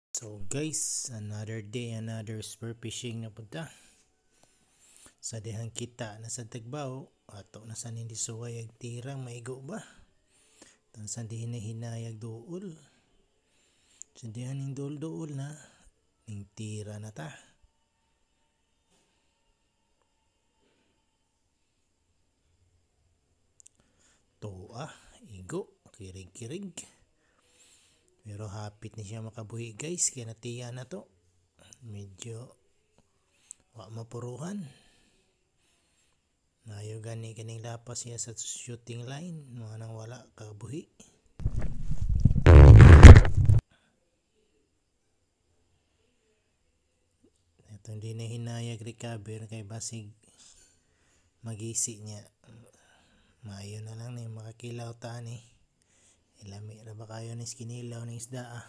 So guys, another day, another spear fishing na punta. Sa dihang kita na sa Tagbaw, ato na sa hindi suwayag tirang maigo ba? Tan sa dihin na hinayag duol. Sa dihan ning duol na, ning tira na ta. Toa, igo, kirig-kirig. Pero hapit ni siya makabuhi guys, kaya natiya na to. Medyo wa mapuruhan. Nayo gani kaning lapas siya sa shooting line, mga nang wala kabuhi. Ito hindi na hinayag recover kay basig magisi niya. Mayo na lang ni makakilaw ta ni. Ilami ra ba kayo ni kinilaw ng isda ah.